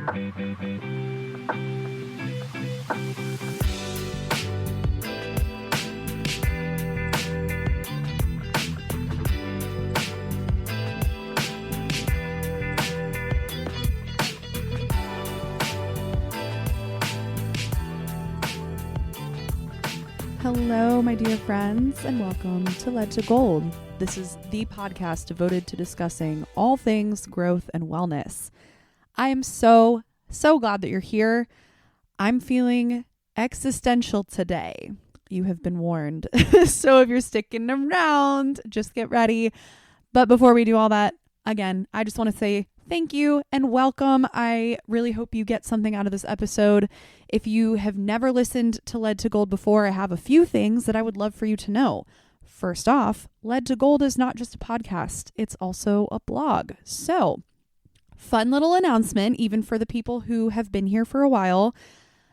Hello, my dear friends, and welcome to Lead to Gold. This is the podcast devoted to discussing all things growth and wellness. I am so glad that you're here. I'm feeling existential today. You have been warned. So if you're sticking around, just get ready. But before we do all that, again, I just want to say thank you and welcome. I really hope you get something out of this episode. If you have never listened to Lead to Gold before, I have a few things that I would love for you to know. First off, Lead to Gold is not just a podcast, it's also a blog. So, fun little announcement, even for the people who have been here for a while.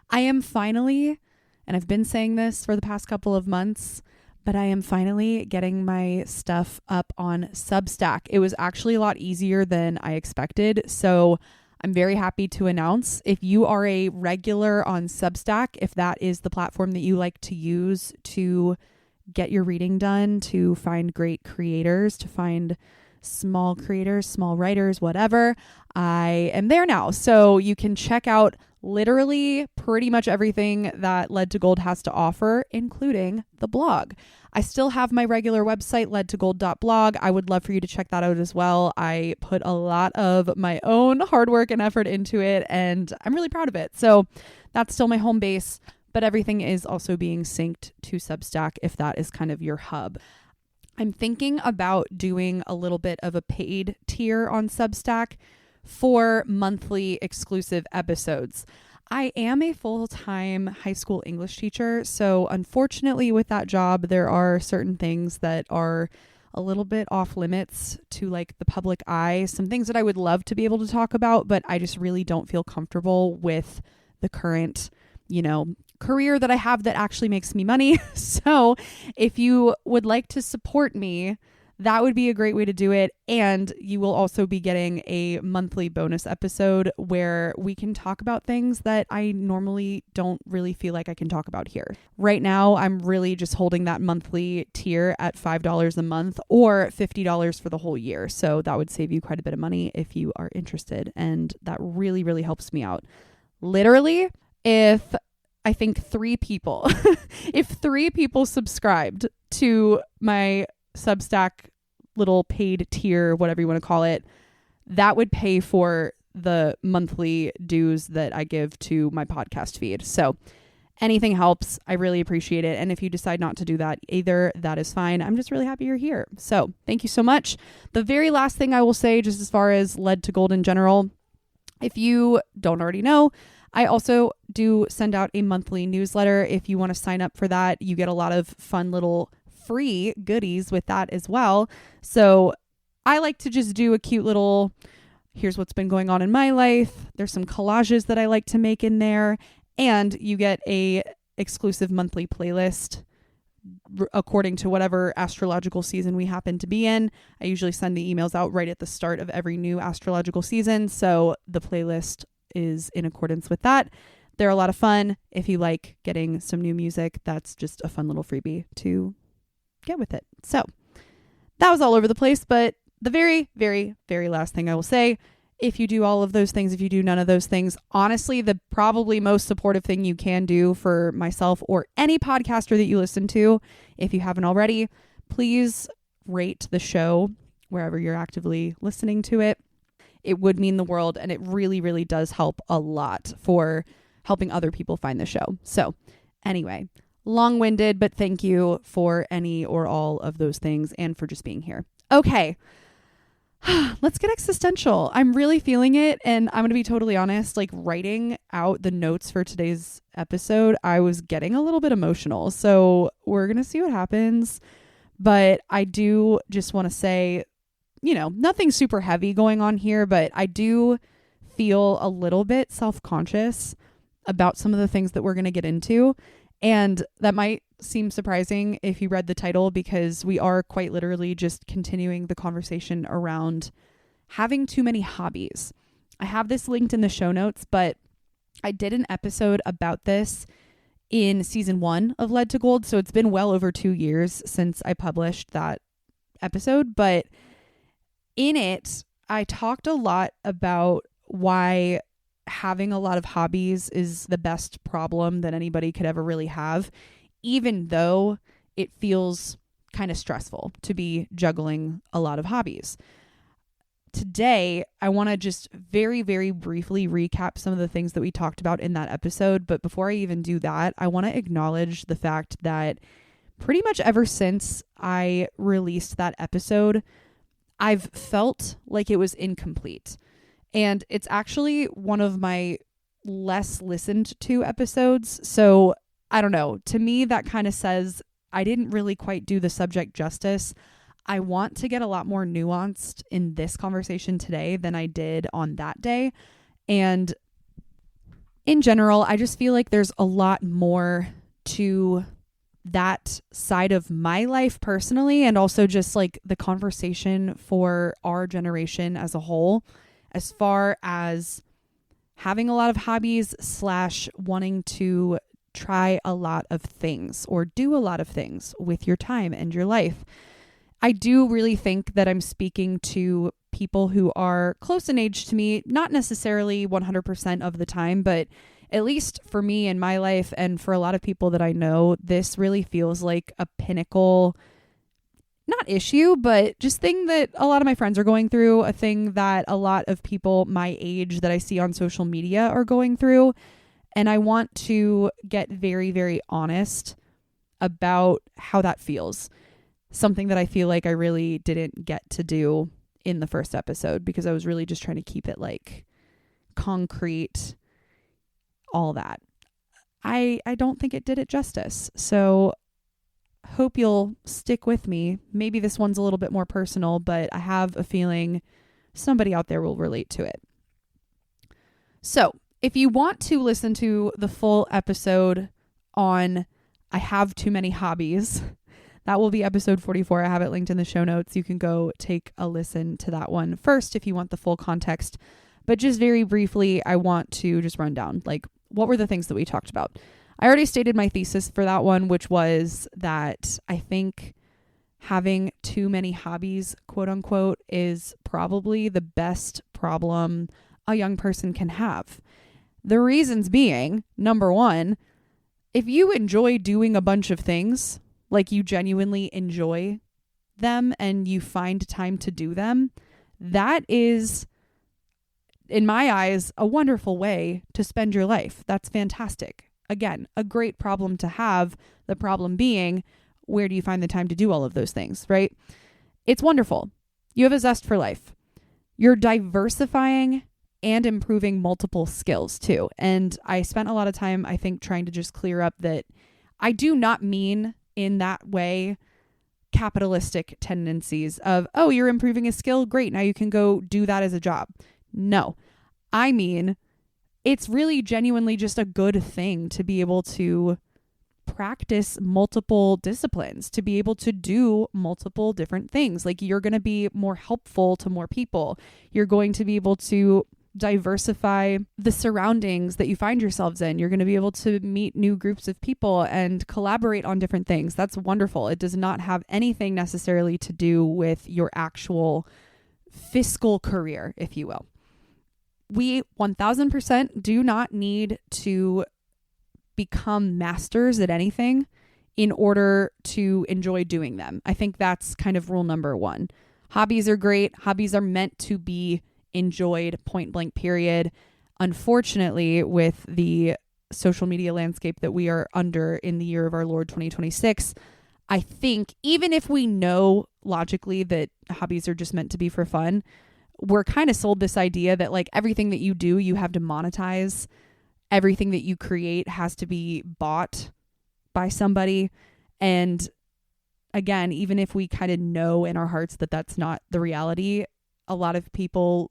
I am finally, and I've been saying this for the past couple of months, but I am finally getting my stuff up on Substack. It was actually a lot easier than I expected. So I'm very happy to announce, if you are a regular on Substack, if that is the platform that you like to use to get your reading done, to find great creators, to find small creators, small writers, whatever, I am there now. So you can check out literally pretty much everything that Lead to Gold has to offer, including the blog. I still have my regular website, leadtogold.blog. I would love for you to check that out as well. I put a lot of my own hard work and effort into it, and I'm really proud of it. So that's still my home base, but everything is also being synced to Substack if that is kind of your hub. I'm thinking about doing a little bit of a paid tier on Substack for monthly exclusive episodes. I am a full-time high school English teacher, so unfortunately with that job, there are certain things that are a little bit off limits to like the public eye, some things that I would love to be able to talk about, but I just really don't feel comfortable with the current, career that I have that actually makes me money. So if you would like to support me, that would be a great way to do it. And you will also be getting a monthly bonus episode where we can talk about things that I normally don't really feel like I can talk about here. Right now, I'm really just holding that monthly tier at $5 a month or $50 for the whole year. So that would save you quite a bit of money if you are interested. And that really, really helps me out. Literally, if I think if 3 people subscribed to my Substack little paid tier, whatever you want to call it, that would pay for the monthly dues that I give to my podcast feed. So anything helps. I really appreciate it. And if you decide not to do that either, that is fine. I'm just really happy you're here. So thank you so much. The very last thing I will say, just as far as Lead to Gold in general, if you don't already know, I also do send out a monthly newsletter. If you want to sign up for that, you get a lot of fun little free goodies with that as well. So I like to just do a cute little, here's what's been going on in my life. There's some collages that I like to make in there, and you get a exclusive monthly playlist according to whatever astrological season we happen to be in. I usually send the emails out right at the start of every new astrological season, so the playlist is in accordance with that. They're a lot of fun. If you like getting some new music, that's just a fun little freebie to get with it. So that was all over the place, but the very, very, very last thing I will say, if you do all of those things, if you do none of those things, honestly, the probably most supportive thing you can do for myself or any podcaster that you listen to, if you haven't already, please rate the show wherever you're actively listening to it. It would mean the world, and it really, really does help a lot for helping other people find the show. So anyway, long-winded, but thank you for any or all of those things and for just being here. Okay, let's get existential. I'm really feeling it, and I'm going to be totally honest, like writing out the notes for today's episode, I was getting a little bit emotional. So we're going to see what happens. But I do just want to say, nothing super heavy going on here, but I do feel a little bit self-conscious about some of the things that we're going to get into. And that might seem surprising if you read the title, because we are quite literally just continuing the conversation around having too many hobbies. I have this linked in the show notes, but I did an episode about this in season 1 of Led to Gold. So it's been well over 2 years since I published that episode. But in it, I talked a lot about why having a lot of hobbies is the best problem that anybody could ever really have, even though it feels kind of stressful to be juggling a lot of hobbies. Today, I want to just very, very briefly recap some of the things that we talked about in that episode. But before I even do that, I want to acknowledge the fact that pretty much ever since I released that episode, I've felt like it was incomplete. And it's actually one of my less listened to episodes. So I don't know. To me, that kind of says I didn't really quite do the subject justice. I want to get a lot more nuanced in this conversation today than I did on that day. And in general, I just feel like there's a lot more to that side of my life personally, and also just like the conversation for our generation as a whole, as far as having a lot of hobbies / wanting to try a lot of things or do a lot of things with your time and your life. I do really think that I'm speaking to people who are close in age to me, not necessarily 100% of the time, but at least for me in my life and for a lot of people that I know, this really feels like a pinnacle, not issue, but just thing that a lot of my friends are going through, a thing that a lot of people my age that I see on social media are going through. And I want to get very, very honest about how that feels. Something that I feel like I really didn't get to do in the first episode because I was really just trying to keep it like concrete, all that. I don't think it did it justice. So hope you'll stick with me. Maybe this one's a little bit more personal, but I have a feeling somebody out there will relate to it. So if you want to listen to the full episode on I have too many hobbies, that will be episode 44. I have it linked in the show notes. You can go take a listen to that one first if you want the full context. But just very briefly, I want to just run down, like, what were the things that we talked about? I already stated my thesis for that one, which was that I think having too many hobbies, quote unquote, is probably the best problem a young person can have. The reasons being, number one, if you enjoy doing a bunch of things, like you genuinely enjoy them and you find time to do them, that is, in my eyes, a wonderful way to spend your life. That's fantastic. Again, a great problem to have. The problem being, where do you find the time to do all of those things, right? It's wonderful. You have a zest for life. You're diversifying and improving multiple skills too. And I spent a lot of time, I think, trying to just clear up that I do not mean in that way capitalistic tendencies of, oh, you're improving a skill. Great. Now you can go do that as a job. No, I mean, it's really genuinely just a good thing to be able to practice multiple disciplines, to be able to do multiple different things. Like, you're going to be more helpful to more people. You're going to be able to diversify the surroundings that you find yourselves in. You're going to be able to meet new groups of people and collaborate on different things. That's wonderful. It does not have anything necessarily to do with your actual fiscal career, if you will. We 1000% do not need to become masters at anything in order to enjoy doing them. I think that's kind of rule number one. Hobbies are great. Hobbies are meant to be enjoyed, point blank, period. Unfortunately, with the social media landscape that we are under in the year of our Lord 2026, I think even if we know logically that hobbies are just meant to be for fun, we're kind of sold this idea that like everything that you do, you have to monetize. Everything that you create has to be bought by somebody. And again, even if we kind of know in our hearts that that's not the reality, a lot of people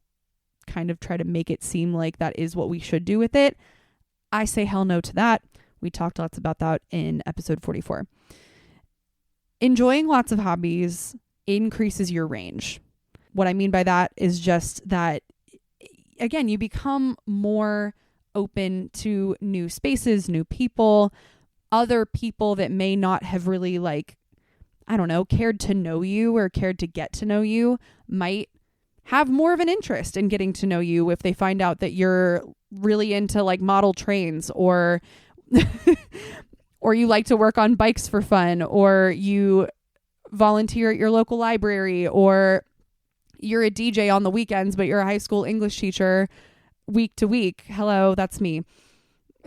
kind of try to make it seem like that is what we should do with it. I say hell no to that. We talked lots about that in episode 44. Enjoying lots of hobbies increases your range. What I mean by that is just that again, you become more open to new spaces, new people, other people that may not have really cared to know you or cared to get to know you might have more of an interest in getting to know you if they find out that you're really into model trains or or you like to work on bikes for fun, or you volunteer at your local library, or you're a DJ on the weekends, but you're a high school English teacher week to week. Hello, that's me.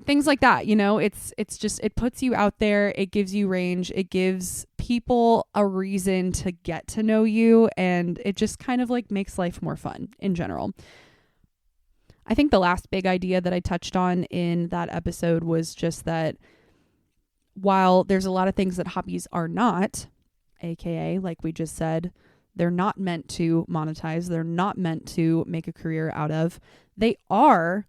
Things like that, it's just, it puts you out there. It gives you range. It gives people a reason to get to know you. And it just kind of makes life more fun in general. I think the last big idea that I touched on in that episode was just that while there's a lot of things that hobbies are not, AKA, like we just said, they're not meant to monetize. They're not meant to make a career out of. They are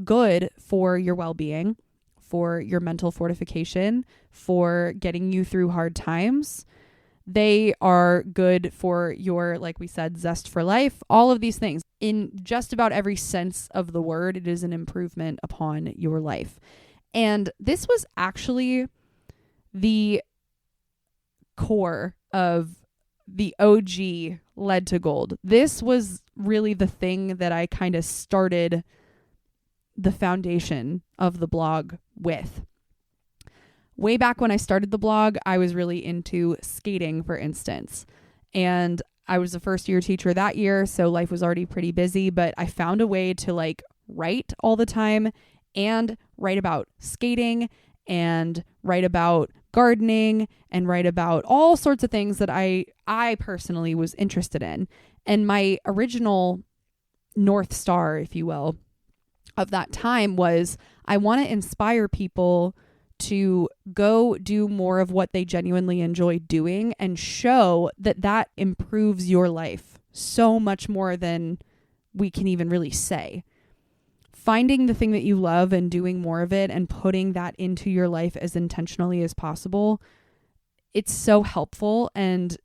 good for your well-being, for your mental fortification, for getting you through hard times. They are good for your, like we said, zest for life, all of these things. In just about every sense of the word, it is an improvement upon your life. And this was actually the core of the OG Led to Gold. This was really the thing that I kind of started the foundation of the blog with. Way back when I started the blog, I was really into skating, for instance. And I was a first year teacher that year, so life was already pretty busy, but I found a way to write all the time and write about skating and write about gardening and write about all sorts of things that I personally was interested in. And my original North Star, if you will, of that time was I want to inspire people to go do more of what they genuinely enjoy doing and show that improves your life so much more than we can even really say. Finding the thing that you love and doing more of it and putting that into your life as intentionally as possible, it's so helpful. And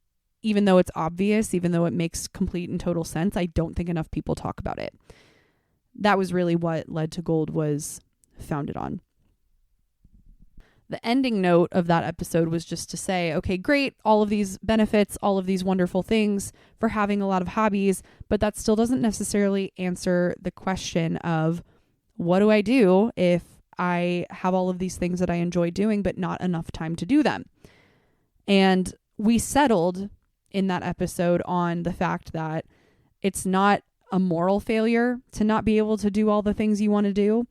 even though it's obvious, even though it makes complete and total sense, I don't think enough people talk about it. That was really what Led to Gold was founded on. The ending note of that episode was just to say, okay, great, all of these benefits, all of these wonderful things for having a lot of hobbies, but that still doesn't necessarily answer the question of what do I do if I have all of these things that I enjoy doing, but not enough time to do them? And we settled in that episode on the fact that it's not a moral failure to not be able to do all the things you want to do.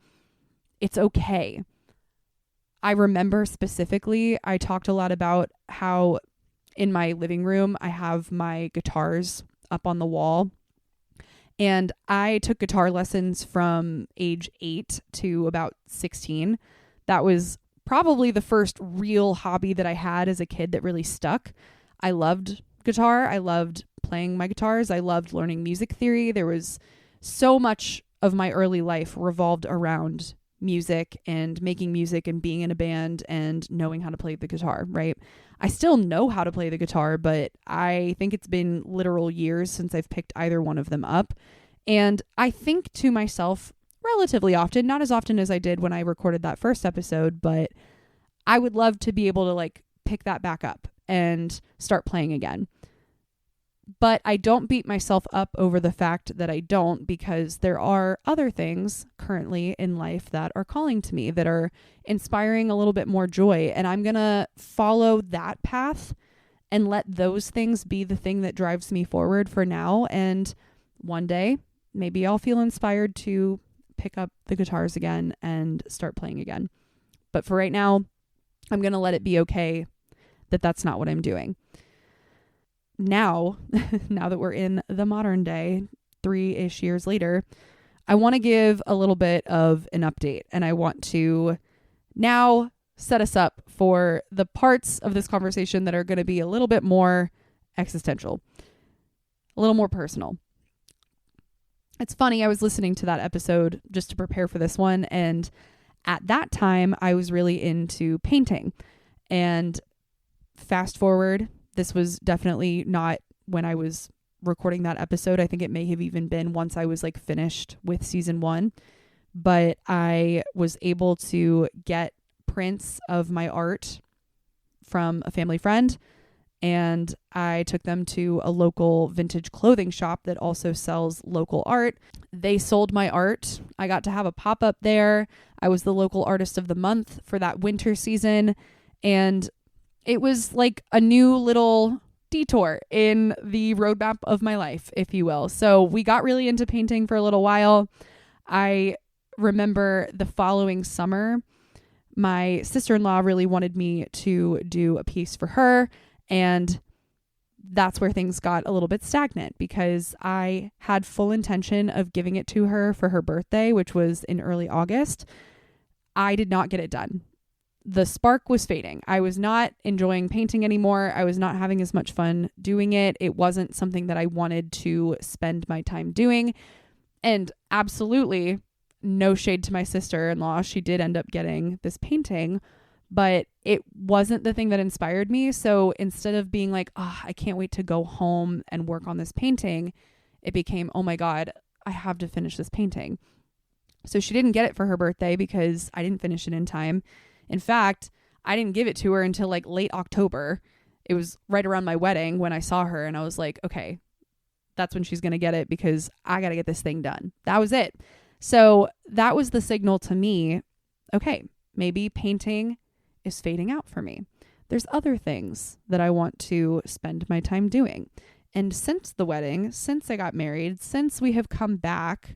It's okay. I remember specifically, I talked a lot about how in my living room, I have my guitars up on the wall. And I took guitar lessons from age 8 to about 16. That was probably the first real hobby that I had as a kid that really stuck. I loved guitar. I loved playing my guitars. I loved learning music theory. There was so much of my early life revolved around music and making music and being in a band and knowing how to play the guitar, right? I still know how to play the guitar, but I think it's been literal years since I've picked either one of them up. And I think to myself relatively often, not as often as I did when I recorded that first episode, but I would love to be able to pick that back up and start playing again. But I don't beat myself up over the fact that I don't, because there are other things currently in life that are calling to me, that are inspiring a little bit more joy. And I'm going to follow that path and let those things be the thing that drives me forward for now. And one day, maybe I'll feel inspired to pick up the guitars again and start playing again. But for right now, I'm going to let it be okay that that's not what I'm doing. Now that we're in the modern day, 3-ish years later, I want to give a little bit of an update, and I want to now set us up for the parts of this conversation that are going to be a little bit more existential, a little more personal. It's funny, I was listening to that episode just to prepare for this one, and at that time, I was really into painting. And fast forward, this was definitely not when I was recording that episode. I think it may have even been once I was like finished with season 1, but I was able to get prints of my art from a family friend, and I took them to a local vintage clothing shop that also sells local art. They sold my art. I got to have a pop-up there. I was the local artist of the month for that winter season, and it was like a new little detour in the roadmap of my life, if you will. So we got really into painting for a little while. I remember the following summer, my sister-in-law really wanted me to do a piece for her, and that's where things got a little bit stagnant because I had full intention of giving it to her for her birthday, which was in early August. I did not get it done. The spark was fading. I was not enjoying painting anymore. I was not having as much fun doing it. It wasn't something that I wanted to spend my time doing. And absolutely no shade to my sister-in-law. She did end up getting this painting, but it wasn't the thing that inspired me. So instead of being like, I can't wait to go home and work on this painting, it became, oh my God, I have to finish this painting. So she didn't get it for her birthday because I didn't finish it in time. In fact, I didn't give it to her until like late October. It was right around my wedding when I saw her, and I was like, okay, that's when she's going to get it because I got to get this thing done. That was it. So that was the signal to me, okay, maybe painting is fading out for me. There's other things that I want to spend my time doing. And since the wedding, since I got married, since we have come back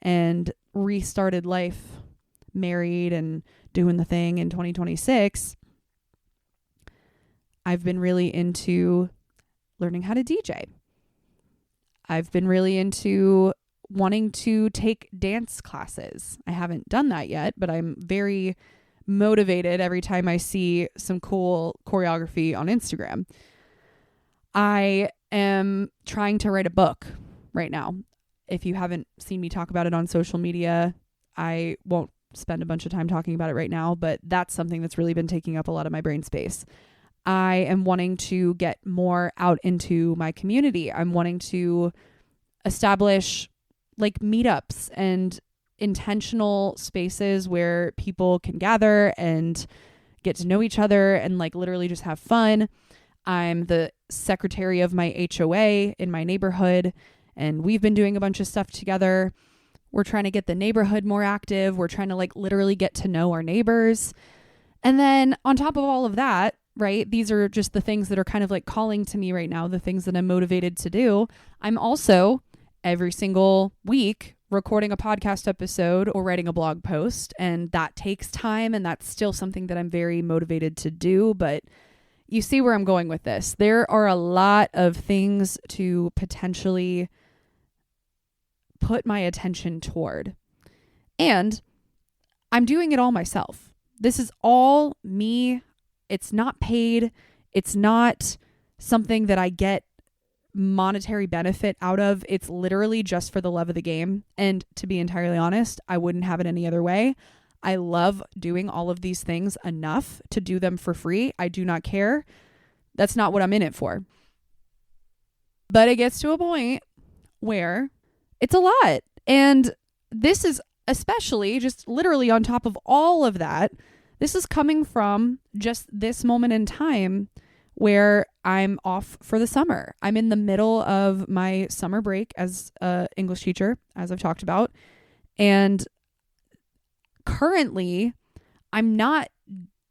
and restarted life married and doing the thing in 2026, I've been really into learning how to DJ. I've been really into wanting to take dance classes. I haven't done that yet, but I'm very motivated every time I see some cool choreography on Instagram. I am trying to write a book right now. If you haven't seen me talk about it on social media, I won't spend a bunch of time talking about it right now, but that's something that's really been taking up a lot of my brain space. I am wanting to get more out into my community. I'm wanting to establish like meetups and intentional spaces where people can gather and get to know each other and like literally just have fun. I'm the secretary of my HOA in my neighborhood, and we've been doing a bunch of stuff together. We're trying to get the neighborhood more active. We're trying to like literally get to know our neighbors. And then on top of all of that, right, these are just the things that are kind of like calling to me right now, the things that I'm motivated to do. I'm also every single week recording a podcast episode or writing a blog post, and that takes time, and that's still something that I'm very motivated to do. But you see where I'm going with this. There are a lot of things to potentially put my attention toward, and I'm doing it all myself. This is all me. It's not paid. It's not something that I get monetary benefit out of. It's literally just for the love of the game. And to be entirely honest, I wouldn't have it any other way. I love doing all of these things enough to do them for free. I do not care. That's not what I'm in it for. But it gets to a point where it's a lot. And this is especially just literally on top of all of that. This is coming from just this moment in time where I'm off for the summer. I'm in the middle of my summer break as an English teacher, as I've talked about. And currently, I'm not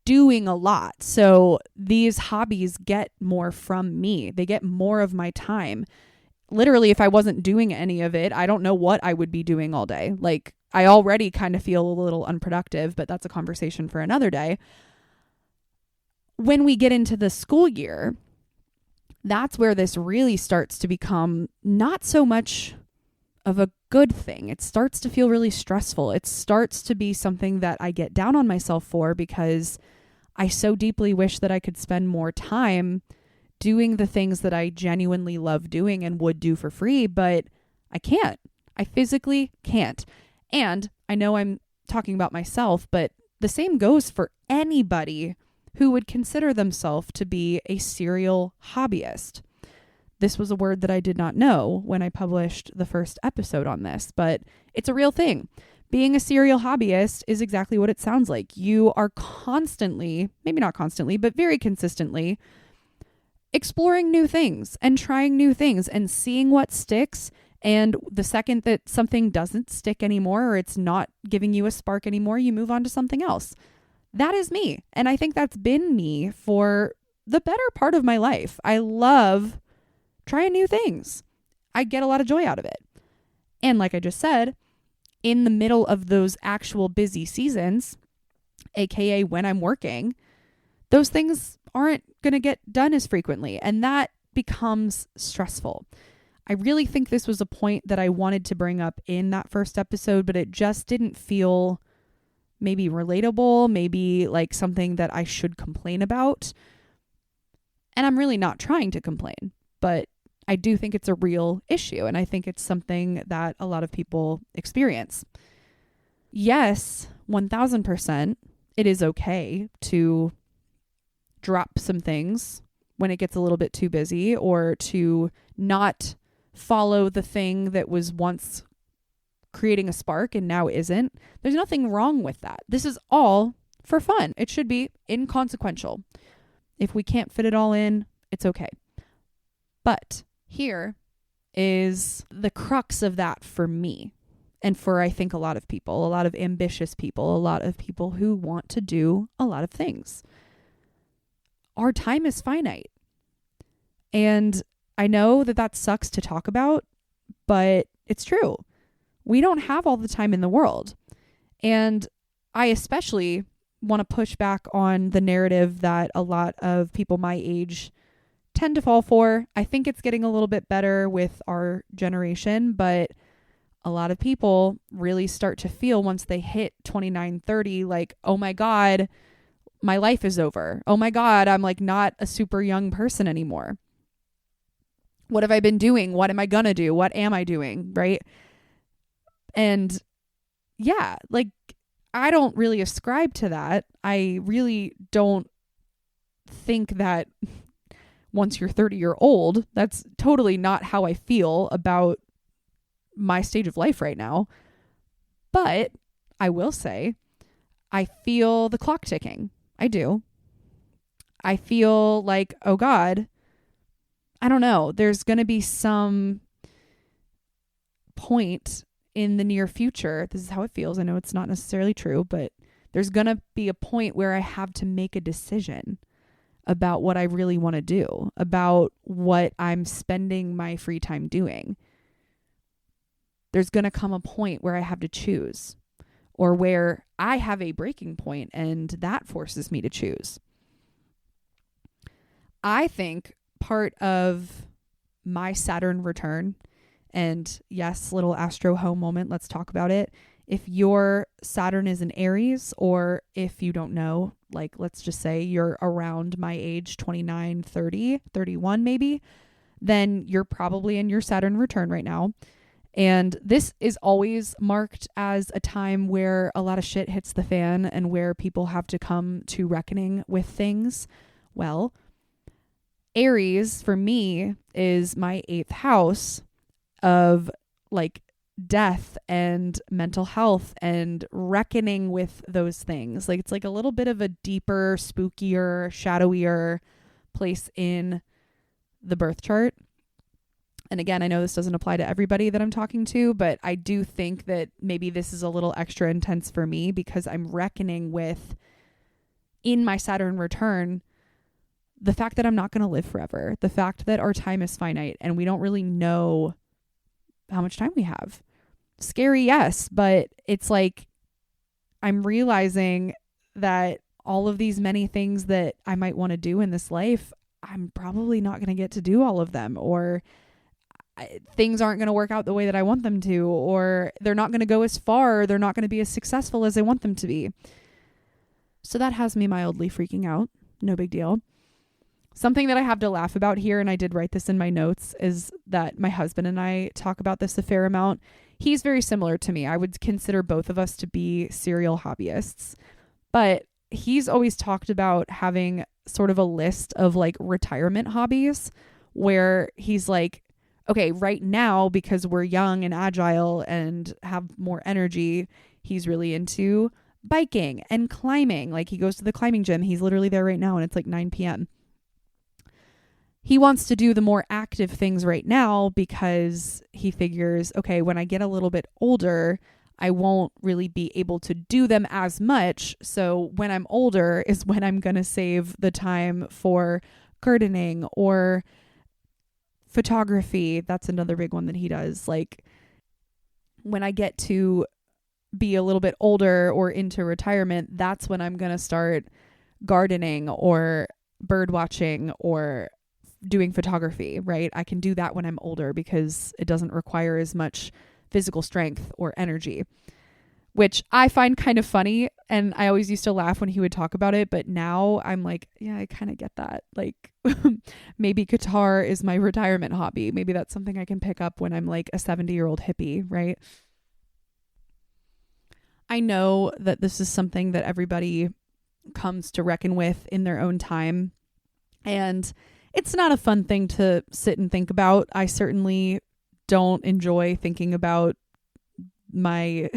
doing a lot. So these hobbies get more from me. They get more of my time. Literally, if I wasn't doing any of it, I don't know what I would be doing all day. Like, I already kind of feel a little unproductive, but that's a conversation for another day. When we get into the school year, that's where this really starts to become not so much of a good thing. It starts to feel really stressful. It starts to be something that I get down on myself for because I so deeply wish that I could spend more time doing the things that I genuinely love doing and would do for free, but I can't. I physically can't. And I know I'm talking about myself, but the same goes for anybody who would consider themselves to be a serial hobbyist. This was a word that I did not know when I published the first episode on this, but it's a real thing. Being a serial hobbyist is exactly what it sounds like. You are constantly, maybe not constantly, but very consistently exploring new things and trying new things and seeing what sticks. And the second that something doesn't stick anymore, or it's not giving you a spark anymore, you move on to something else. That is me. And I think that's been me for the better part of my life. I love trying new things. I get a lot of joy out of it. And like I just said, in the middle of those actual busy seasons, aka when I'm working, those things aren't going to get done as frequently. And that becomes stressful. I really think this was a point that I wanted to bring up in that first episode, but it just didn't feel maybe relatable, maybe like something that I should complain about. And I'm really not trying to complain, but I do think it's a real issue, and I think it's something that a lot of people experience. Yes, 1000%, it is okay to drop some things when it gets a little bit too busy, or to not follow the thing that was once creating a spark and now isn't. There's nothing wrong with that. This is all for fun. It should be inconsequential. If we can't fit it all in, it's okay. But here is the crux of that for me, and for I think a lot of people, a lot of ambitious people, a lot of people who want to do a lot of things. Our time is finite. And I know that that sucks to talk about, but it's true. We don't have all the time in the world. And I especially want to push back on the narrative that a lot of people my age tend to fall for. I think it's getting a little bit better with our generation, but a lot of people really start to feel once they hit 29, 30, like, oh my God, my life is over. Oh my God, I'm like not a super young person anymore. What have I been doing? What am I gonna do? What am I doing? Right? And yeah, like I don't really ascribe to that. I really don't think that once you're 30 years old, that's totally not how I feel about my stage of life right now. But I will say, I feel the clock ticking. I do. I feel like, oh God, I don't know. There's going to be some point in the near future. This is how it feels. I know it's not necessarily true, but there's going to be a point where I have to make a decision about what I really want to do, about what I'm spending my free time doing. There's going to come a point where I have to choose, or where I have a breaking point and that forces me to choose. I think part of my Saturn return, and yes, little astro home moment, let's talk about it. If your Saturn is in Aries, or if you don't know, like let's just say you're around my age, 29, 30, 31 maybe, then you're probably in your Saturn return right now. And this is always marked as a time where a lot of shit hits the fan and where people have to come to reckoning with things. Well, Aries for me is my 8th house of like death and mental health and reckoning with those things. Like it's like a little bit of a deeper, spookier, shadowier place in the birth chart. And again, I know this doesn't apply to everybody that I'm talking to, but I do think that maybe this is a little extra intense for me because I'm reckoning with, in my Saturn return, the fact that I'm not going to live forever, the fact that our time is finite and we don't really know how much time we have. Scary, yes, but it's like I'm realizing that all of these many things that I might want to do in this life, I'm probably not going to get to do all of them, or things aren't going to work out the way that I want them to, or they're not going to go as far, or they're not going to be as successful as I want them to be. So that has me mildly freaking out. No big deal. Something that I have to laugh about here, and I did write this in my notes, is that my husband and I talk about this a fair amount. He's very similar to me. I would consider both of us to be serial hobbyists, but he's always talked about having sort of a list of like retirement hobbies, where he's like, okay, right now, because we're young and agile and have more energy, he's really into biking and climbing. Like he goes to the climbing gym. He's literally there right now and it's like 9 p.m. He wants to do the more active things right now because he figures, okay, when I get a little bit older, I won't really be able to do them as much. So when I'm older is when I'm going to save the time for gardening or photography. That's another big one that he does. Like when I get to be a little bit older or into retirement, that's when I'm going to start gardening or bird watching or doing photography, right? I can do that when I'm older because it doesn't require as much physical strength or energy, which I find kind of funny. And I always used to laugh when he would talk about it. But now I'm like, yeah, I kind of get that. Like maybe guitar is my retirement hobby. Maybe that's something I can pick up when I'm like a 70-year-old hippie, right? I know that this is something that everybody comes to reckon with in their own time. And it's not a fun thing to sit and think about. I certainly don't enjoy thinking about my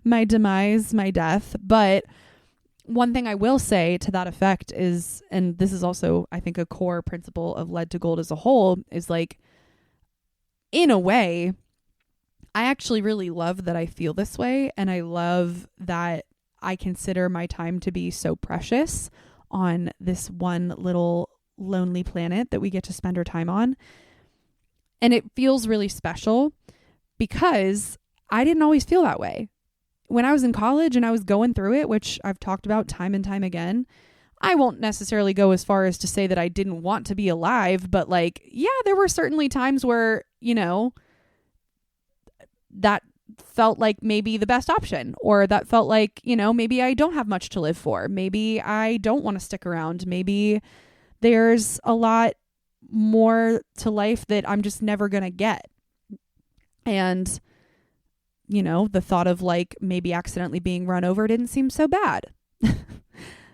my demise, my death. But one thing I will say to that effect is, and this is also, I think, a core principle of Lead to Gold as a whole, is like, in a way, I actually really love that I feel this way. And I love that I consider my time to be so precious on this one little lonely planet that we get to spend our time on. And it feels really special because I didn't always feel that way. When I was in college and I was going through it, which I've talked about time and time again, I won't necessarily go as far as to say that I didn't want to be alive, but like, yeah, there were certainly times where, you know, that felt like maybe the best option, or that felt like, you know, maybe I don't have much to live for. Maybe I don't want to stick around. Maybe there's a lot more to life that I'm just never going to get. And, you know, the thought of like maybe accidentally being run over didn't seem so bad.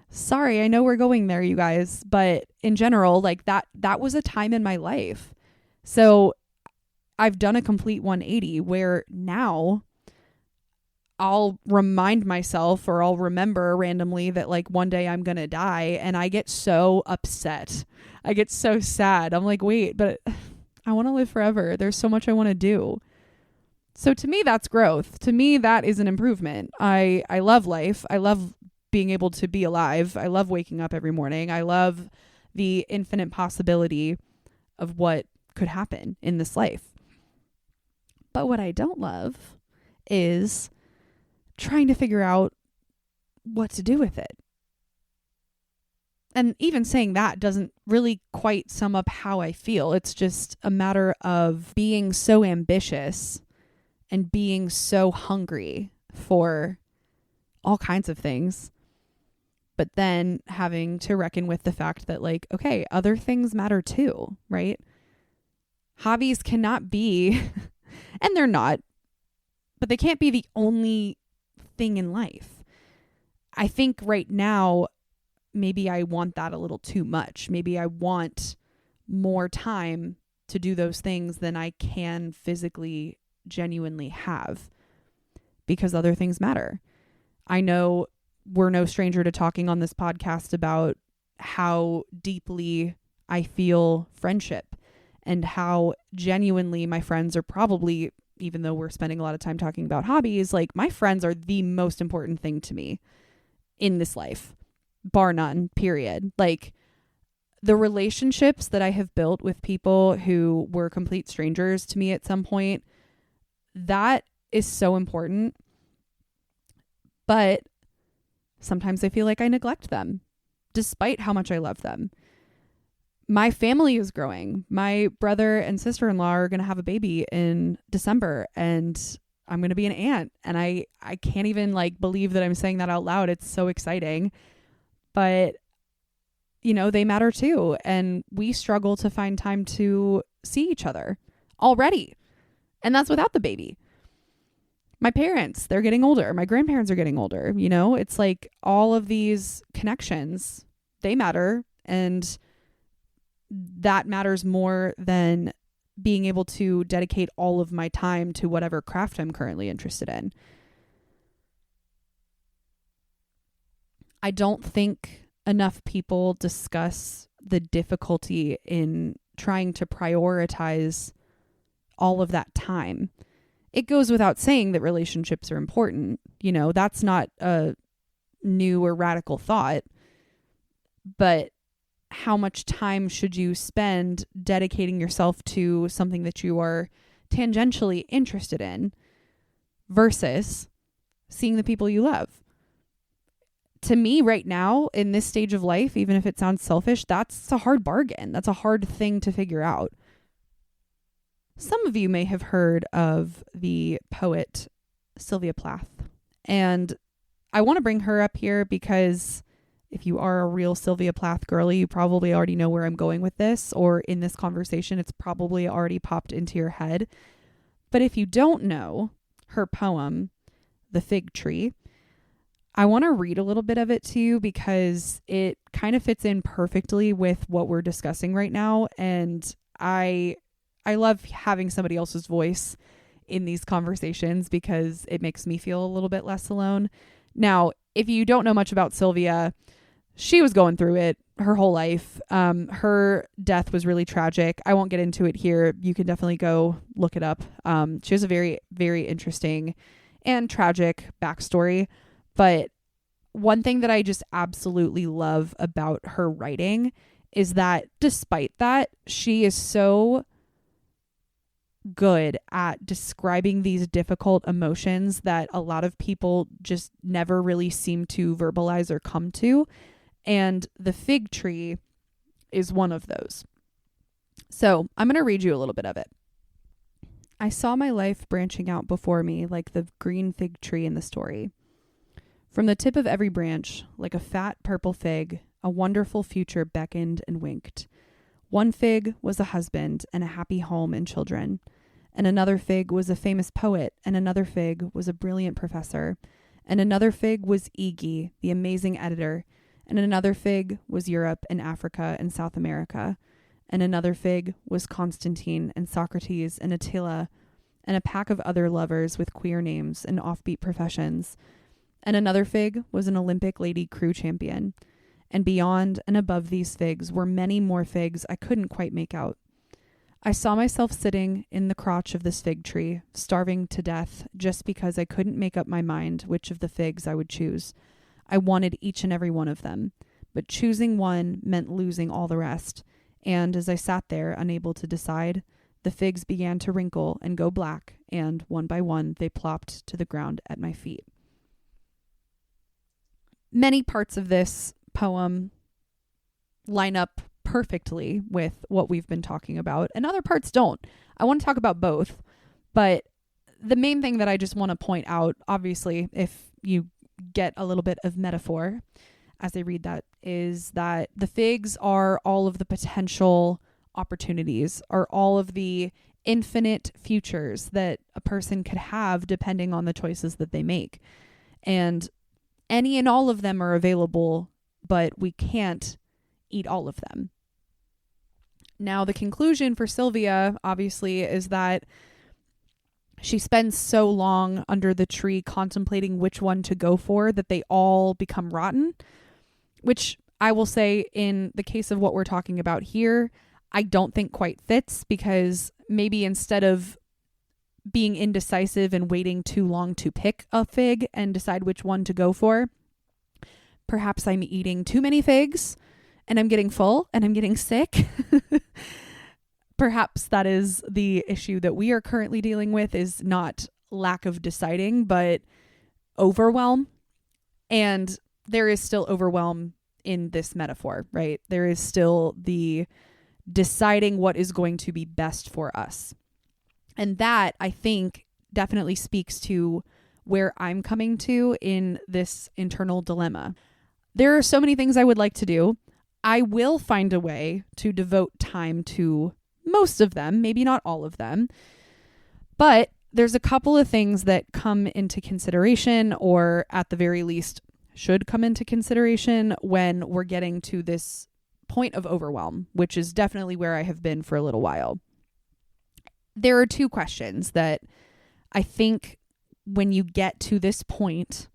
Sorry, I know we're going there, you guys, but in general, like that was a time in my life. So I've done a complete 180 where now I'll remind myself, or I'll remember randomly that like one day I'm going to die, and I get so upset. I get so sad. I'm like, wait, but I want to live forever. There's so much I want to do. So to me, that's growth. To me, that is an improvement. I love life. I love being able to be alive. I love waking up every morning. I love the infinite possibility of what could happen in this life. But what I don't love is trying to figure out what to do with it. And even saying that doesn't really quite sum up how I feel. It's just a matter of being so ambitious and being so hungry for all kinds of things, but then having to reckon with the fact that like, okay, other things matter too, right? Hobbies cannot be, and they're not, but they can't be the only thing in life. I think right now, maybe I want that a little too much. Maybe I want more time to do those things than I can physically genuinely have, because other things matter. I know we're no stranger to talking on this podcast about how deeply I feel friendship and how genuinely my friends are probably, even though we're spending a lot of time talking about hobbies, like my friends are the most important thing to me in this life, bar none, period. Like the relationships that I have built with people who were complete strangers to me at some point, that is so important. But sometimes I feel like I neglect them, despite how much I love them. My family is growing. My brother and sister-in-law are going to have a baby in December, and I'm going to be an aunt. And I can't even like believe that I'm saying that out loud. It's so exciting. But, you know, they matter too. And we struggle to find time to see each other already. And that's without the baby. My parents, they're getting older. My grandparents are getting older. You know, it's like all of these connections, they matter. And that matters more than being able to dedicate all of my time to whatever craft I'm currently interested in. I don't think enough people discuss the difficulty in trying to prioritize all of that time. It goes without saying that relationships are important. You know, that's not a new or radical thought. But how much time should you spend dedicating yourself to something that you are tangentially interested in versus seeing the people you love? To me right now, in this stage of life, even if it sounds selfish, that's a hard bargain. That's a hard thing to figure out. Some of you may have heard of the poet Sylvia Plath. And I want to bring her up here because if you are a real Sylvia Plath girly, you probably already know where I'm going with this, or in this conversation, it's probably already popped into your head. But if you don't know her poem, The Fig Tree, I want to read a little bit of it to you because it kind of fits in perfectly with what we're discussing right now. And I love having somebody else's voice in these conversations because it makes me feel a little bit less alone. Now, if you don't know much about Sylvia, she was going through it her whole life. Her death was really tragic. I won't get into it here. You can definitely go look it up. She has a very, very interesting and tragic backstory. But one thing that I just absolutely love about her writing is that despite that, she is so good at describing these difficult emotions that a lot of people just never really seem to verbalize or come to. And the fig tree is one of those. So I'm going to read you a little bit of it. I saw my life branching out before me like the green fig tree in the story. From the tip of every branch, like a fat purple fig, a wonderful future beckoned and winked. One fig was a husband and a happy home and children, and another fig was a famous poet, and another fig was a brilliant professor, and another fig was Iggy, the amazing editor, and another fig was Europe and Africa and South America, and another fig was Constantine and Socrates and Attila, and a pack of other lovers with queer names and offbeat professions. And another fig was an Olympic lady crew champion. And beyond and above these figs were many more figs I couldn't quite make out. I saw myself sitting in the crotch of this fig tree, starving to death just because I couldn't make up my mind which of the figs I would choose. I wanted each and every one of them, but choosing one meant losing all the rest. And as I sat there, unable to decide, the figs began to wrinkle and go black, and one by one they plopped to the ground at my feet. Many parts of this poem line up perfectly with what we've been talking about, and other parts don't. I want to talk about both, but the main thing that I just want to point out, obviously, if you get a little bit of metaphor as I read that, is that the figs are all of the potential opportunities, are all of the infinite futures that a person could have depending on the choices that they make. And any and all of them are available, but we can't eat all of them. Now, the conclusion for Sylvia, obviously, is that she spends so long under the tree contemplating which one to go for that they all become rotten, which I will say in the case of what we're talking about here, I don't think quite fits, because maybe instead of being indecisive and waiting too long to pick a fig and decide which one to go for, perhaps I'm eating too many figs and I'm getting full and I'm getting sick. Perhaps that is the issue that we are currently dealing with, is not lack of deciding, but overwhelm. And there is still overwhelm in this metaphor, right? There is still the deciding what is going to be best for us. And that, I think, definitely speaks to where I'm coming to in this internal dilemma. There are so many things I would like to do. I will find a way to devote time to most of them, maybe not all of them. But there's a couple of things that come into consideration, or at the very least should come into consideration, when we're getting to this point of overwhelm, which is definitely where I have been for a little while. There are two questions that I think when you get to this point,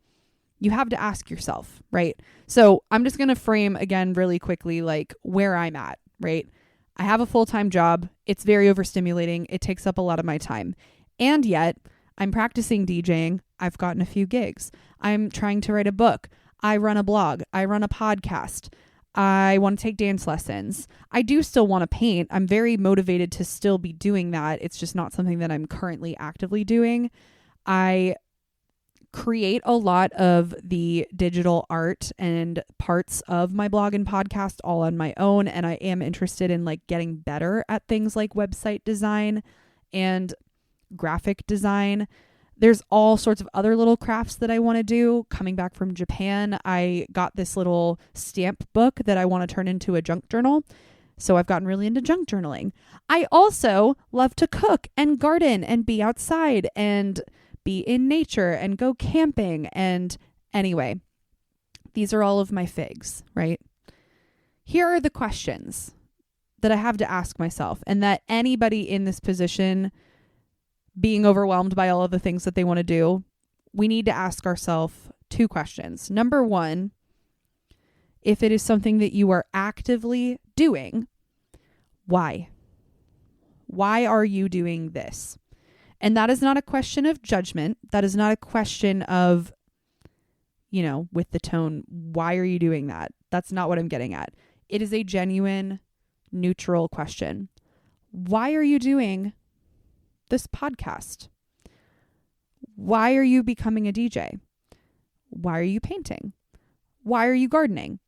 you have to ask yourself, right? So I'm just going to frame again really quickly, like where I'm at, right? I have a full-time job. It's very overstimulating. It takes up a lot of my time. And yet I'm practicing DJing. I've gotten a few gigs. I'm trying to write a book. I run a blog. I run a podcast. I want to take dance lessons. I do still want to paint. I'm very motivated to still be doing that. It's just not something that I'm currently actively doing. I create a lot of the digital art and parts of my blog and podcast all on my own. And I am interested in like getting better at things like website design and graphic design. There's all sorts of other little crafts that I want to do. Coming back from Japan, I got this little stamp book that I want to turn into a junk journal. So I've gotten really into junk journaling. I also love to cook and garden and be outside and be in nature and go camping. And anyway, these are all of my figs, right? Here are the questions that I have to ask myself, and that anybody in this position being overwhelmed by all of the things that they want to do, we need to ask ourselves two questions. Number one, if it is something that you are actively doing, why? Why are you doing this? And that is not a question of judgment. That is not a question of, with the tone, why are you doing that? That's not what I'm getting at. It is a genuine, neutral question. Why are you doing this podcast? Why are you becoming a DJ? Why are you painting? Why are you gardening?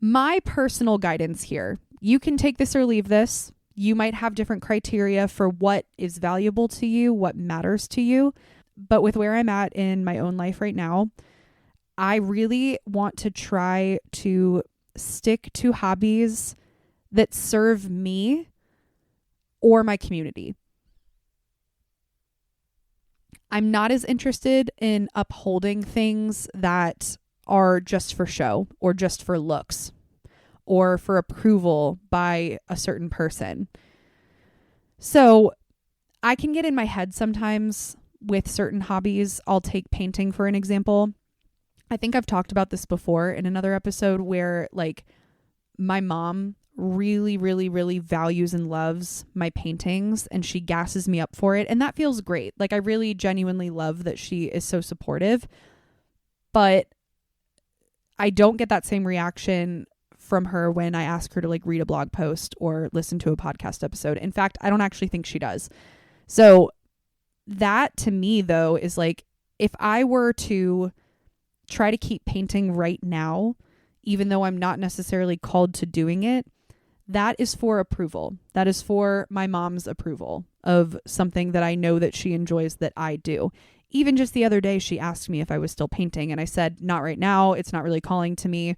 My personal guidance here, you can take this or leave this. You might have different criteria for what is valuable to you, what matters to you. But with where I'm at in my own life right now, I really want to try to stick to hobbies that serve me or my community. I'm not as interested in upholding things that are just for show or just for looks or for approval by a certain person. So I can get in my head sometimes with certain hobbies. I'll take painting for an example. I think I've talked about this before in another episode where like my mom really, really, really values and loves my paintings and she gasses me up for it. And that feels great. Like I really genuinely love that she is so supportive, but I don't get that same reaction from her when I ask her to like read a blog post or listen to a podcast episode. In fact, I don't actually think she does. So that to me though is like, if I were to try to keep painting right now, even though I'm not necessarily called to doing it, that is for approval. That is for my mom's approval of something that I know that she enjoys that I do. Even just the other day, she asked me if I was still painting and I said, not right now. It's not really calling to me.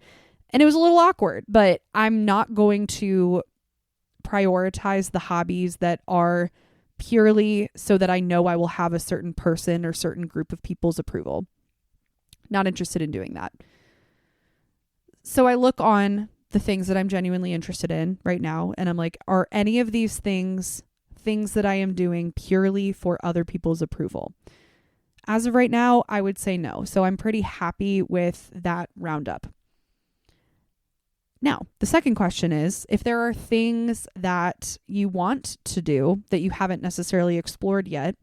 And it was a little awkward, but I'm not going to prioritize the hobbies that are purely so that I know I will have a certain person or certain group of people's approval. Not interested in doing that. So I look on the things that I'm genuinely interested in right now, and I'm like, are any of these things that I am doing purely for other people's approval? As of right now, I would say no. So I'm pretty happy with that roundup. Now, the second question is, if there are things that you want to do that you haven't necessarily explored yet,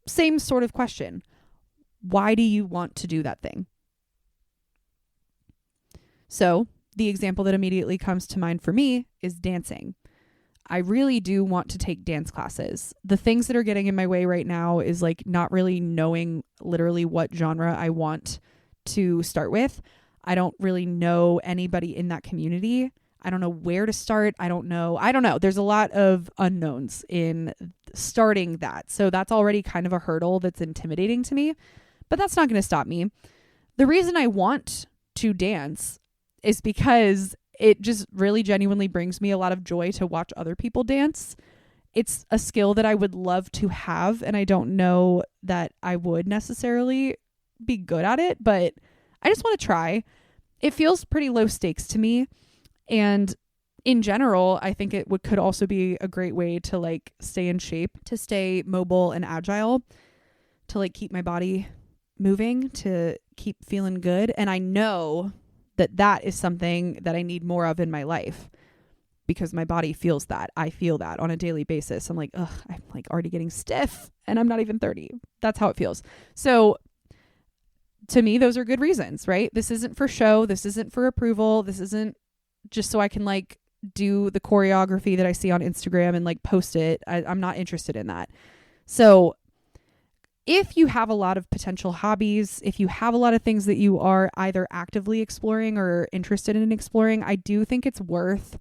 same sort of question. Why do you want to do that thing? So the example that immediately comes to mind for me is dancing. I really do want to take dance classes. The things that are getting in my way right now is like not really knowing literally what genre I want to start with. I don't really know anybody in that community. I don't know where to start. I don't know. There's a lot of unknowns in starting that. So that's already kind of a hurdle that's intimidating to me, but that's not going to stop me. The reason I want to dance is because it just really genuinely brings me a lot of joy to watch other people dance. It's a skill that I would love to have, and I don't know that I would necessarily be good at it, but I just want to try. it feels pretty low stakes to me. And in general, I think could also be a great way to like stay in shape, to stay mobile and agile, to like keep my body moving, to keep feeling good. And I know that that is something that I need more of in my life because my body feels that. I feel that on a daily basis. I'm like, ugh, I'm like already getting stiff and I'm not even 30. That's how it feels. So to me, those are good reasons, right? This isn't for show. This isn't for approval. This isn't just so I can like do the choreography that I see on Instagram and like post it. I'm not interested in that. So if you have a lot of potential hobbies, if you have a lot of things that you are either actively exploring or interested in exploring, I do think it's worth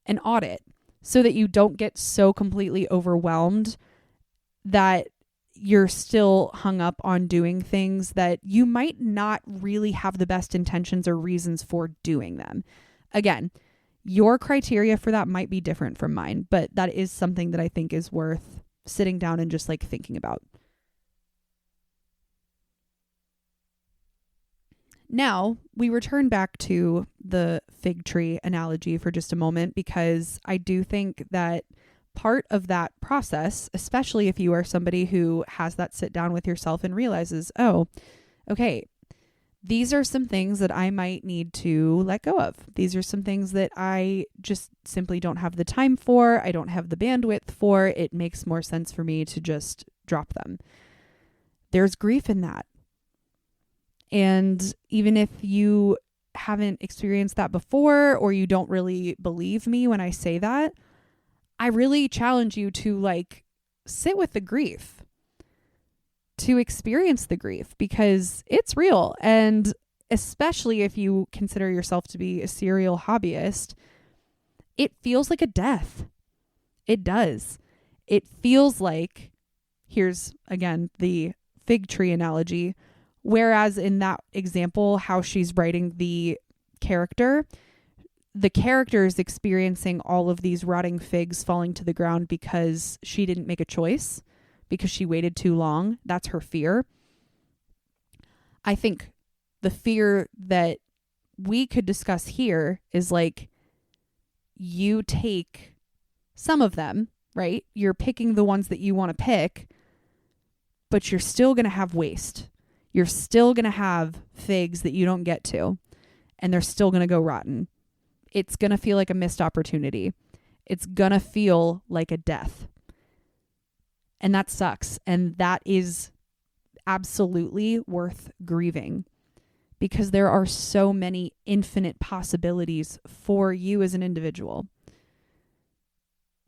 an audit so that you don't get so completely overwhelmed that you're still hung up on doing things that you might not really have the best intentions or reasons for doing them. Again, your criteria for that might be different from mine, but that is something that I think is worth sitting down and just like thinking about. Now, we return back to the fig tree analogy for just a moment because I do think that part of that process, especially if you are somebody who has that sit down with yourself and realizes, oh, okay, these are some things that I might need to let go of. These are some things that I just simply don't have the time for. I don't have the bandwidth for. It makes more sense for me to just drop them. There's grief in that. And even if you haven't experienced that before, or you don't really believe me when I say that, I really challenge you to like sit with the grief, to experience the grief, because it's real. And especially if you consider yourself to be a serial hobbyist, it feels like a death. It does. It feels like, here's again the fig tree analogy. Whereas in that example, how she's writing the character is experiencing all of these rotting figs falling to the ground because she didn't make a choice, because she waited too long. That's her fear. I think the fear that we could discuss here is like, you take some of them, right? You're picking the ones that you want to pick, but you're still going to have waste. You're still going to have figs that you don't get to, and they're still going to go rotten. It's going to feel like a missed opportunity. It's going to feel like a death. And that sucks. And that is absolutely worth grieving, because there are so many infinite possibilities for you as an individual.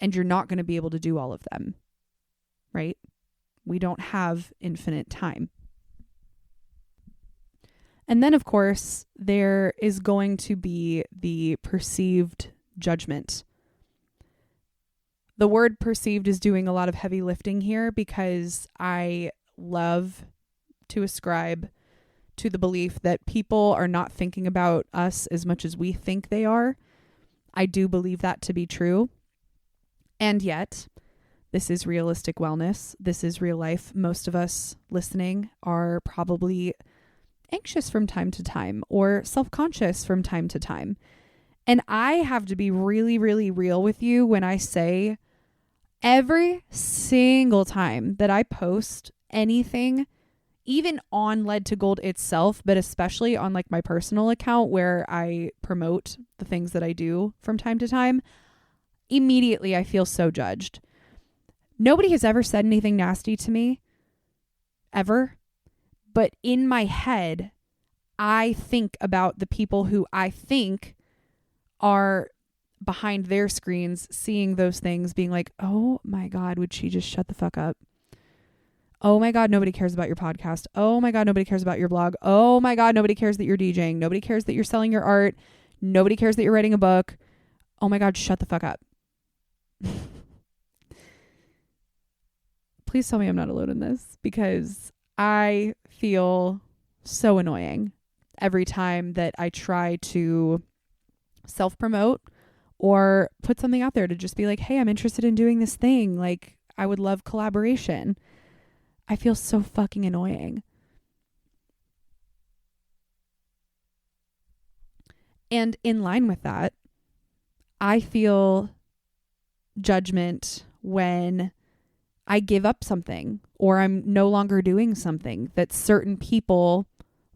And you're not going to be able to do all of them, right? We don't have infinite time. And then, of course, there is going to be the perceived judgment. The word perceived is doing a lot of heavy lifting here because I love to ascribe to the belief that people are not thinking about us as much as we think they are. I do believe that to be true. And yet, this is realistic wellness. This is real life. Most of us listening are probably anxious from time to time or self-conscious from time to time. And I have to be really, really real with you when I say every single time that I post anything, even on Led to Gold itself, but especially on like my personal account where I promote the things that I do from time to time, immediately I feel so judged. Nobody has ever said anything nasty to me, ever. But in my head, I think about the people who I think are behind their screens seeing those things, being like, oh my God, would she just shut the fuck up? Oh my God, nobody cares about your podcast. Oh my God, nobody cares about your blog. Oh my God, nobody cares that you're DJing. Nobody cares that you're selling your art. Nobody cares that you're writing a book. Oh my God, shut the fuck up. Please tell me I'm not alone in this, because I feel so annoying every time that I try to self-promote or put something out there to just be like, hey, I'm interested in doing this thing. Like, I would love collaboration. I feel so fucking annoying. And in line with that, I feel judgment when I give up something or I'm no longer doing something that certain people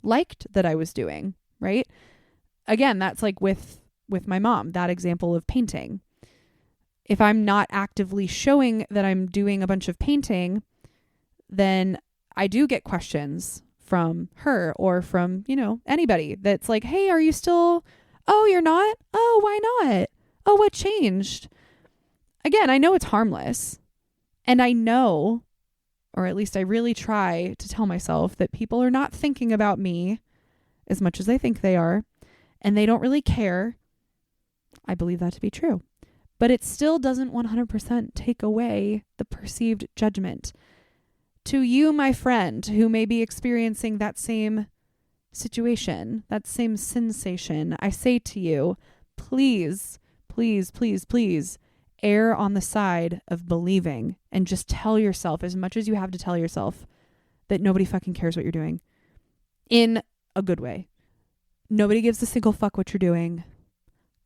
liked that I was doing, right? Again, that's like with my mom, that example of painting. If I'm not actively showing that I'm doing a bunch of painting, then I do get questions from her or from, anybody that's like, hey, are you still, oh, you're not? Oh, why not? Oh, what changed? Again, I know it's harmless. And I know, or at least I really try to tell myself that people are not thinking about me as much as they think they are, and they don't really care. I believe that to be true. But it still doesn't 100% take away the perceived judgment. To you, my friend, who may be experiencing that same situation, that same sensation, I say to you, please, please, please, please, err on the side of believing and just tell yourself as much as you have to tell yourself that nobody fucking cares what you're doing in a good way. Nobody gives a single fuck what you're doing.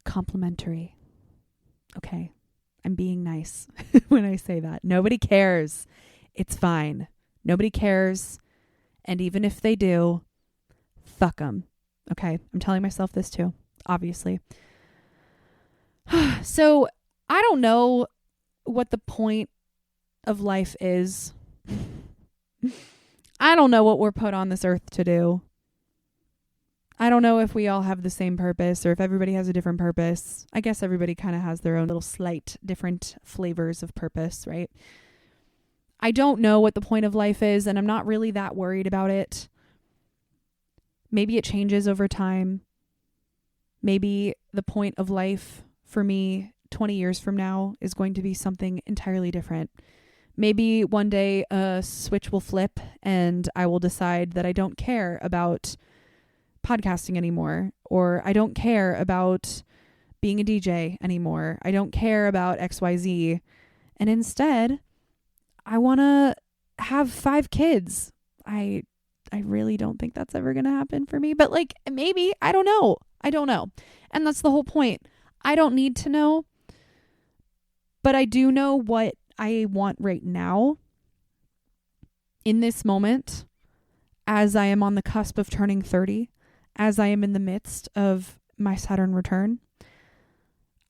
Complimentary. Okay. I'm being nice when I say that. Nobody cares. It's fine. Nobody cares. And even if they do, fuck them. Okay. I'm telling myself this too, obviously. So I don't know what the point of life is. I don't know what we're put on this earth to do. I don't know if we all have the same purpose or if everybody has a different purpose. I guess everybody kind of has their own little slight different flavors of purpose, right? I don't know what the point of life is, and I'm not really that worried about it. Maybe it changes over time. Maybe the point of life for me 20 years from now is going to be something entirely different. Maybe one day a switch will flip and I will decide that I don't care about podcasting anymore, or I don't care about being a DJ anymore. I don't care about XYZ. And instead, I want to have 5 kids. I really don't think that's ever going to happen for me, but like maybe, I don't know. And that's the whole point. I don't need to know. But I do know what I want right now in this moment, as I am on the cusp of turning 30, as I am in the midst of my Saturn return.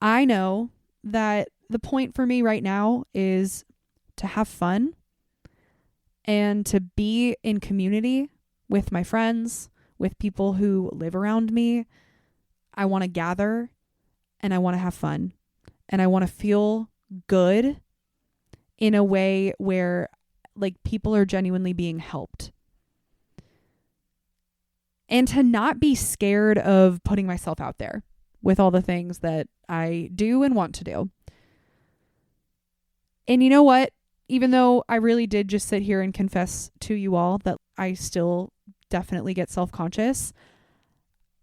I know that the point for me right now is to have fun and to be in community with my friends, with people who live around me. I want to gather and I want to have fun and I want to feel good in a way where like people are genuinely being helped. And to not be scared of putting myself out there with all the things that I do and want to do. And you know what? Even though I really did just sit here and confess to you all that I still definitely get self-conscious,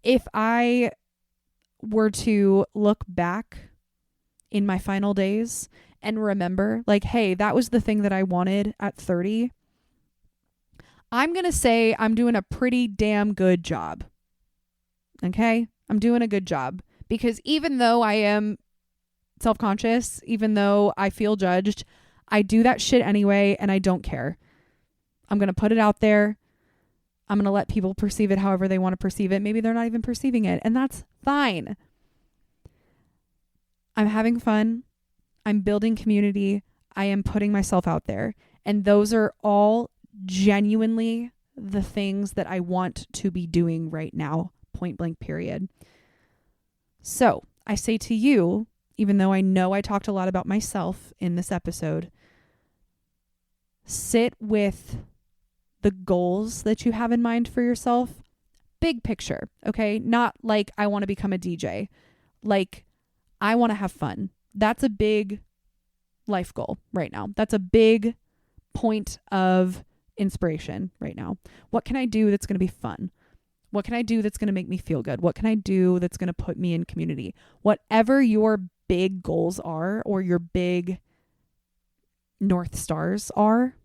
if I were to look back in my final days and remember, like, hey, that was the thing that I wanted at 30, I'm going to say I'm doing a pretty damn good job. Okay? I'm doing a good job. Because even though I am self-conscious, even though I feel judged, I do that shit anyway and I don't care. I'm going to put it out there. I'm going to let people perceive it however they want to perceive it. Maybe they're not even perceiving it, and that's fine. I'm having fun. I'm building community. I am putting myself out there. And those are all genuinely the things that I want to be doing right now, point blank period. So I say to you, even though I know I talked a lot about myself in this episode, sit with the goals that you have in mind for yourself. Big picture, okay? Not like I want to become a DJ. Like I want to have fun. That's a big life goal right now. That's a big point of inspiration right now. What can I do that's going to be fun? What can I do that's going to make me feel good? What can I do that's going to put me in community? Whatever your big goals are or your big North Stars are,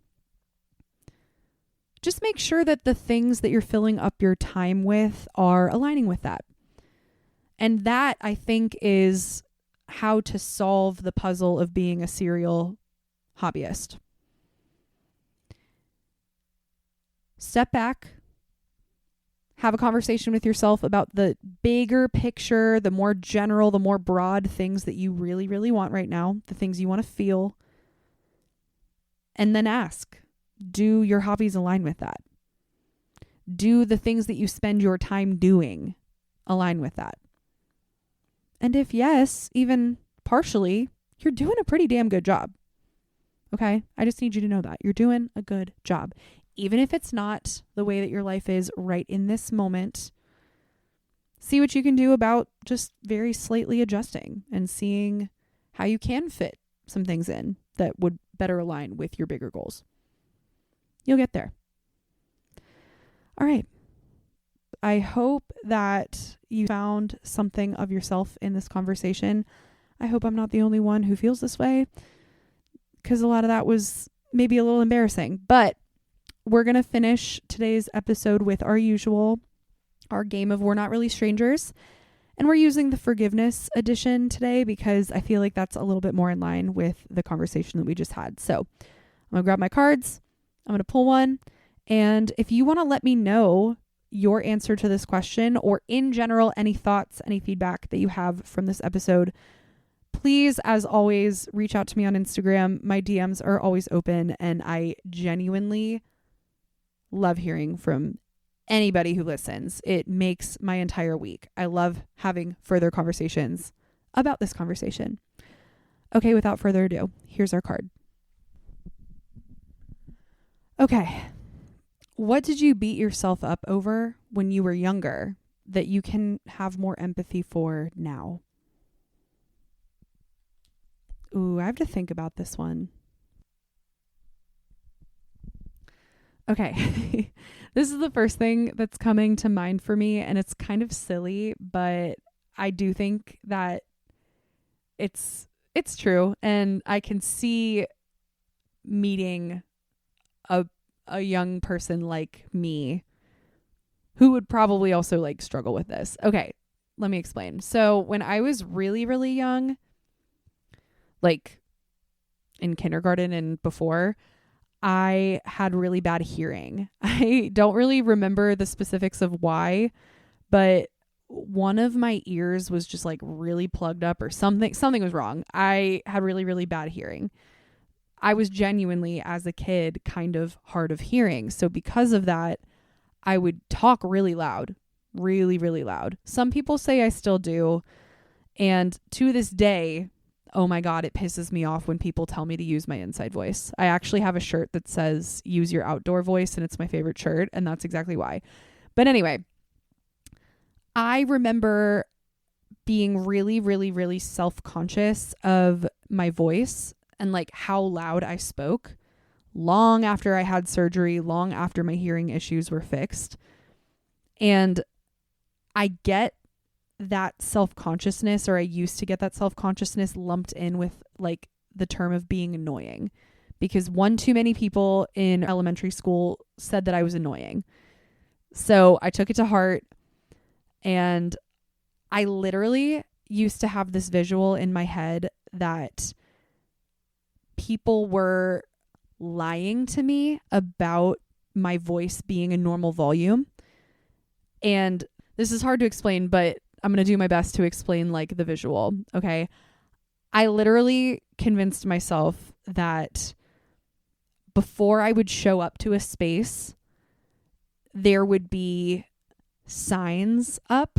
just make sure that the things that you're filling up your time with are aligning with that. And that, I think, is how to solve the puzzle of being a serial hobbyist. Step back, have a conversation with yourself about the bigger picture, the more general, the more broad things that you really, really want right now, the things you want to feel. And then ask, do your hobbies align with that? Do the things that you spend your time doing align with that? And if yes, even partially, you're doing a pretty damn good job. Okay? I just need you to know that. You're doing a good job. Even if it's not the way that your life is right in this moment, see what you can do about just very slightly adjusting and seeing how you can fit some things in that would better align with your bigger goals. You'll get there. All right. I hope that you found something of yourself in this conversation. I hope I'm not the only one who feels this way, because a lot of that was maybe a little embarrassing. But we're going to finish today's episode with our game of We're Not Really Strangers. And we're using the forgiveness edition today because I feel like that's a little bit more in line with the conversation that we just had. So I'm going to grab my cards. I'm going to pull one. And if you want to let me know your answer to this question, or in general, any thoughts, any feedback that you have from this episode, please, as always, reach out to me on Instagram. My DMs are always open, and I genuinely love hearing from anybody who listens. It makes my entire week. I love having further conversations about this conversation. Okay, without further ado, here's our card. Okay. What did you beat yourself up over when you were younger that you can have more empathy for now? Ooh, I have to think about this one. Okay. This is the first thing that's coming to mind for me, and it's kind of silly, but I do think that it's true, and I can see meeting a young person like me who would probably also like struggle with this. Okay, let me explain. So when I was really, really young, like in kindergarten and before, I had really bad hearing. I don't really remember the specifics of why, but one of my ears was just like really plugged up or something was wrong. I had really, really bad hearing. I was genuinely, as a kid, kind of hard of hearing. So because of that, I would talk really loud, really, really loud. Some people say I still do. And to this day, oh my God, it pisses me off when people tell me to use my inside voice. I actually have a shirt that says use your outdoor voice, and it's my favorite shirt. And that's exactly why. But anyway, I remember being really, really, really self-conscious of my voice and like how loud I spoke long after I had surgery, long after my hearing issues were fixed. And I get that self-consciousness, or I used to get that self-consciousness lumped in with like the term of being annoying, because one too many people in elementary school said that I was annoying. So I took it to heart, and I literally used to have this visual in my head that people were lying to me about my voice being a normal volume. And this is hard to explain, but I'm going to do my best to explain like the visual. Okay. I literally convinced myself that before I would show up to a space, there would be signs up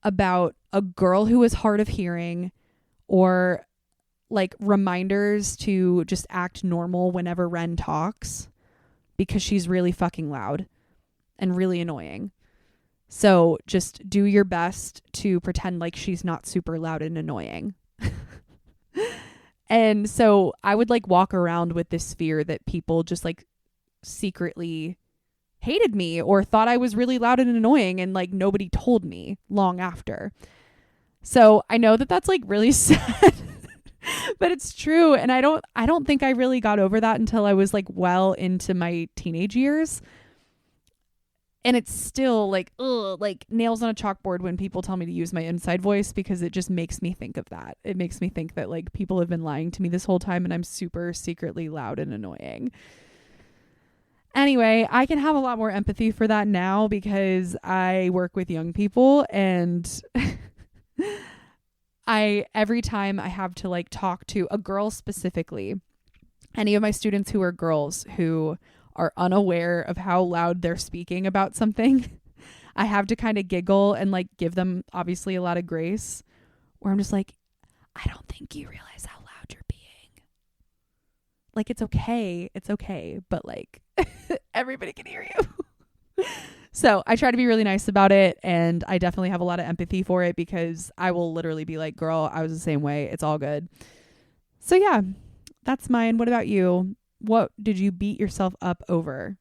about a girl who was hard of hearing, or like reminders to just act normal whenever Ren talks, because she's really fucking loud and really annoying. So just do your best to pretend like she's not super loud and annoying. And so I would like walk around with this fear that people just like secretly hated me or thought I was really loud and annoying, and like nobody told me long after. So I know that that's like really sad. But it's true. And I don't think I really got over that until I was like well into my teenage years. And it's still like, ugh, like nails on a chalkboard when people tell me to use my inside voice, because it just makes me think of that. It makes me think that like people have been lying to me this whole time and I'm super secretly loud and annoying. Anyway, I can have a lot more empathy for that now because I work with young people, and every time I have to like talk to a girl specifically, any of my students who are girls who are unaware of how loud they're speaking about something, I have to kind of giggle and like give them obviously a lot of grace, where I'm just like, I don't think you realize how loud you're being. Like, it's okay, but like everybody can hear you. So I try to be really nice about it, and I definitely have a lot of empathy for it, because I will literally be like, girl, I was the same way. It's all good. So yeah, that's mine. What about you? What did you beat yourself up over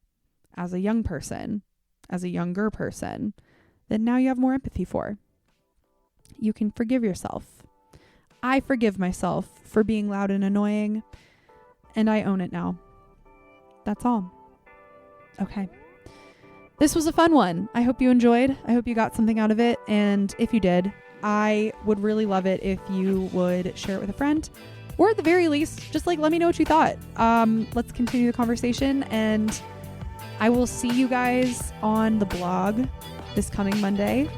as a young person, as a younger person, that now you have more empathy for? You can forgive yourself. I forgive myself for being loud and annoying, and I own it now. That's all. Okay. This was a fun one. I hope you enjoyed. I hope you got something out of it. And if you did, I would really love it if you would share it with a friend, or at the very least, just like let me know what you thought. Let's continue the conversation, and I will see you guys on the blog this coming Monday.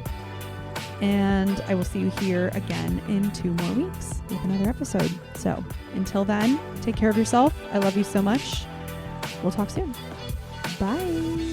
And I will see you here again in 2 more weeks with another episode. So until then, take care of yourself. I love you so much. We'll talk soon. Bye.